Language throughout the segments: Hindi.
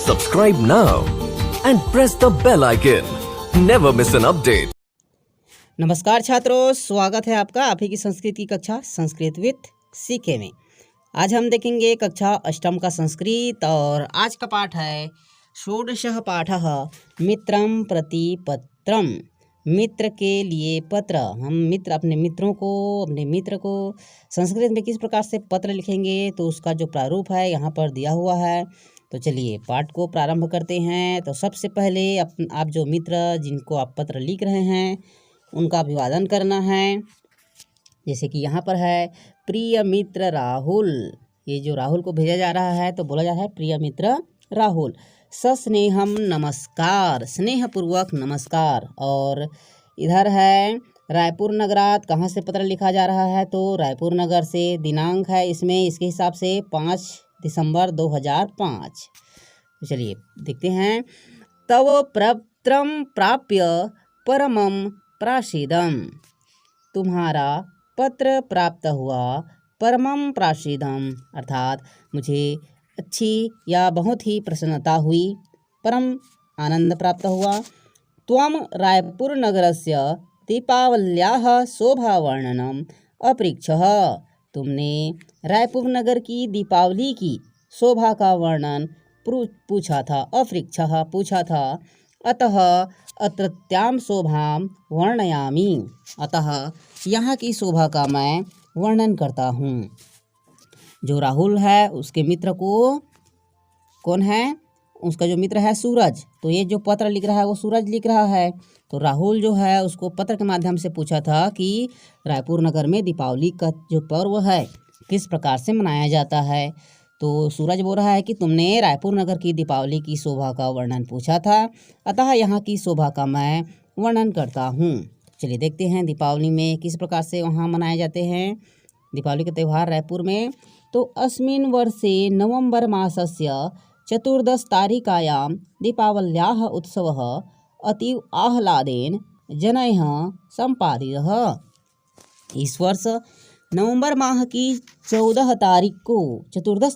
Subscribe now and press the bell icon. Never miss an update. नमस्कार छात्रों, स्वागत है आपका आप ही की संस्कृत की कक्षा संस्कृत विद सीके में। आज हम देखेंगे कक्षा अष्टम का संस्कृत और आज का पाठ है षोडशः पाठः मित्रं प्रति पत्रम। मित्र के लिए पत्र। हम अपने मित्र को संस्कृत में किस प्रकार से पत्र लिखेंगे तो उसका जो प्रारूप है यहाँ पर दिया हुआ है। तो चलिए पाठ को प्रारंभ करते हैं। तो सबसे पहले आप जो मित्र जिनको आप पत्र लिख रहे हैं उनका अभिवादन करना है। जैसे कि यहाँ पर है प्रिय मित्र राहुल। ये जो राहुल को भेजा जा रहा है तो बोला जा रहा है प्रिय मित्र राहुल। सस्नेहम नमस्कार, स्नेहपूर्वक नमस्कार। और इधर है रायपुर नगरात। कहाँ से पत्र लिखा जा रहा है तो रायपुर नगर से। दिनांक है इसमें इसके हिसाब से 5 दिसंबर 2005। तो चलिए देखते हैं। तव पत्रम प्राप्य परमम प्राशीदम। तुम्हारा पत्र प्राप्त हुआ परमम प्राशीदम, अर्थात मुझे अच्छी या बहुत ही प्रसन्नता हुई, परम आनंद प्राप्त हुआ। त्वं रायपुर नगरस्य दीपावल्याः शोभावर्णनम अपृच्छः। तुमने रायपुर नगर की दीपावली की शोभा का वर्णन पूछा था। अपृच्छः पूछा था। अतः अत्रत्यां शोभां वर्णयामि। अतः यहाँ की शोभा का मैं वर्णन करता हूँ। जो राहुल है उसके मित्र को कौन है? उसका जो मित्र है सूरज। तो ये जो पत्र लिख रहा है वो सूरज लिख रहा है। तो राहुल जो है उसको पत्र के माध्यम से पूछा था कि रायपुर नगर में दीपावली का जो पर्व है किस प्रकार से मनाया जाता है। तो सूरज बोल रहा है कि तुमने रायपुर नगर की दीपावली की शोभा का वर्णन पूछा था, अतः यहाँ की शोभा का मैं वर्णन करता हूँ। चलिए देखते हैं दीपावली में किस प्रकार से वहाँ मनाए जाते हैं दीपावली का त्यौहार रायपुर में। तो अस्मिन् वर्षे नवंबर मासस्य 14 तारिकायां दीपावल्याः उत्सवः अतीव आह्लादेन जनैः सम्पादितः। इस वर्ष नवंबर माह की 14 तारीख को 14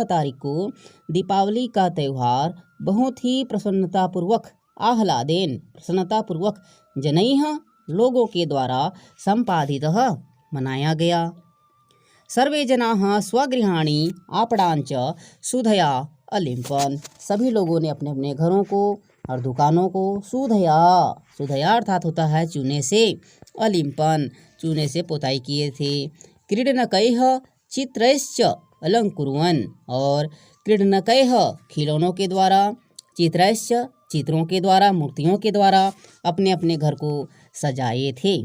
तारीख को दीपावली का त्यौहार बहुत ही प्रसन्नतापूर्वक जनैः लोगों के द्वारा संपादितः मनाया गया। सर्वे जनाः स्वगृहाणि आपणांच सुधया अलिम्पन्। सभी लोगों ने अपने अपने घरों को और दुकानों को सुधया अर्थात होता है चूने से, अलिम्पन् चूने से पोताई किए थे। क्रीडनकैः चित्रैश्च अलङ्कुर्वन्। और क्रीडनकैः खिलौनों के द्वारा, चित्रैश्च चित्रों के द्वारा, मूर्तियों के द्वारा अपने अपने घर को सजाए थे।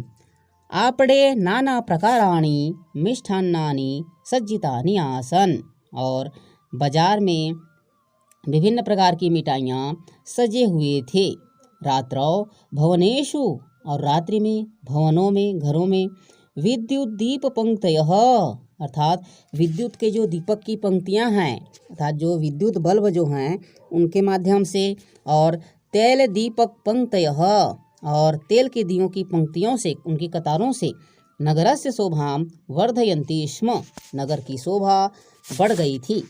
आपणे नाना प्रकाराणि मिष्टान्नानि सज्जितानि आसन्। और बाजार में विभिन्न प्रकार की मिठाइयाँ सजे हुए थे। रात्रौ भवनेषु, और रात्रि में भवनों में, घरों में विद्युत दीप पंक्तयः, अर्थात विद्युत के जो दीपक की पंक्तियाँ हैं, अर्थात जो विद्युत बल्ब जो हैं उनके माध्यम से, और तेल दीपक पंक्तयः, और तेल के दियों की पंक्तियों से, उनकी कतारों से नगरस्य शोभां वर्धयन्ति स्म। नगर की शोभा बढ़ गई थी।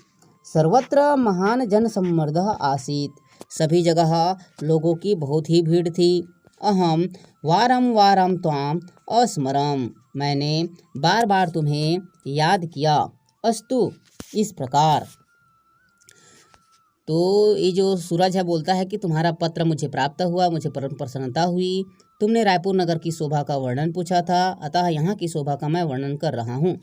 सर्वत्र महान जनसम्मर्दः आसीत्। सभी जगह लोगों की बहुत ही भीड़ थी। अहम वारं वारं त्वाम् अस्मरम्। मैंने बार बार तुम्हें याद किया। अस्तु इस प्रकार। तो ये जो सूरज है बोलता है कि तुम्हारा पत्र मुझे प्राप्त हुआ, मुझे परम प्रसन्नता हुई। तुमने रायपुर नगर की शोभा का वर्णन पूछा था, अतः यहाँ की शोभा का मैं वर्णन कर रहा हूँ।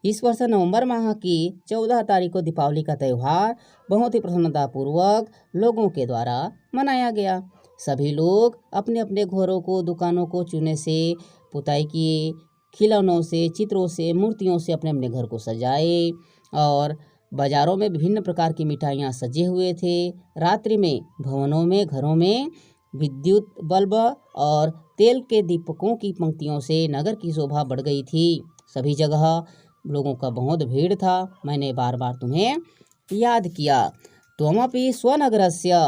इस वर्ष नवंबर माह की 14 तारीख को दीपावली का त्यौहार बहुत ही प्रसन्नतापूर्वक लोगों के द्वारा मनाया गया। सभी लोग अपने अपने घरों को, दुकानों को चूने से पुताई किए, खिलौनों से, चित्रों से, मूर्तियों से अपने अपने घर को सजाए। और बाजारों में विभिन्न प्रकार की मिठाइयाँ सजे हुए थे। रात्रि में भवनों में, घरों में विद्युत बल्ब और तेल के दीपकों की पंक्तियों से नगर की शोभा बढ़ गई थी। सभी जगह लोगों का बहुत भीड़ था। मैंने बार बार तुम्हें याद किया। त्वमपि स्वनगरस्य,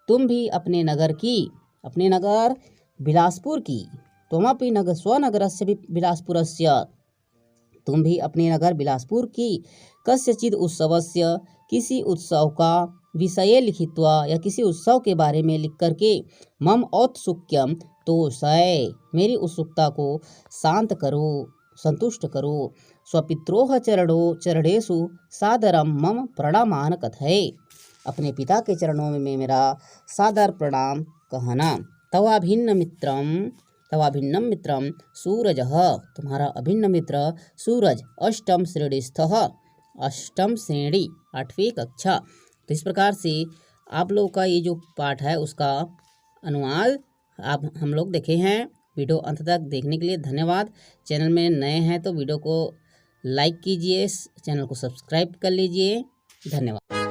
तुम भी अपने नगर बिलासपुर की, त्वमपि स्वनगरस्य बिलासपुरस्य, तुम भी अपने नगर बिलासपुर की, कस्यचिद उत्सवस्य, किसी उत्सव का, विषये लिखित्वा या किसी उत्सव के बारे में लिख करके मम औत्सुक्यम तोषय, मेरी उत्सुकता को शांत करो, संतुष्ट करो। स्वपित्रोह चरणेषु सादरम मम प्रणामान कथय, अपने पिता के चरणों में मेरा सादर प्रणाम कहना। तवाभिन्नम मित्रम सूरजः, तुम्हारा अभिन्न मित्र सूरज, अष्टम श्रेणीस्थः, अष्टम श्रेणी 8वीं कक्षा। तो इस प्रकार से आप लोग का ये जो पाठ है उसका अनुवाद आप हम लोग देखे हैं। वीडियो अंत तक देखने के लिए धन्यवाद। चैनल में नए हैं तो वीडियो को लाइक कीजिए, चैनल को सब्सक्राइब कर लीजिए। धन्यवाद।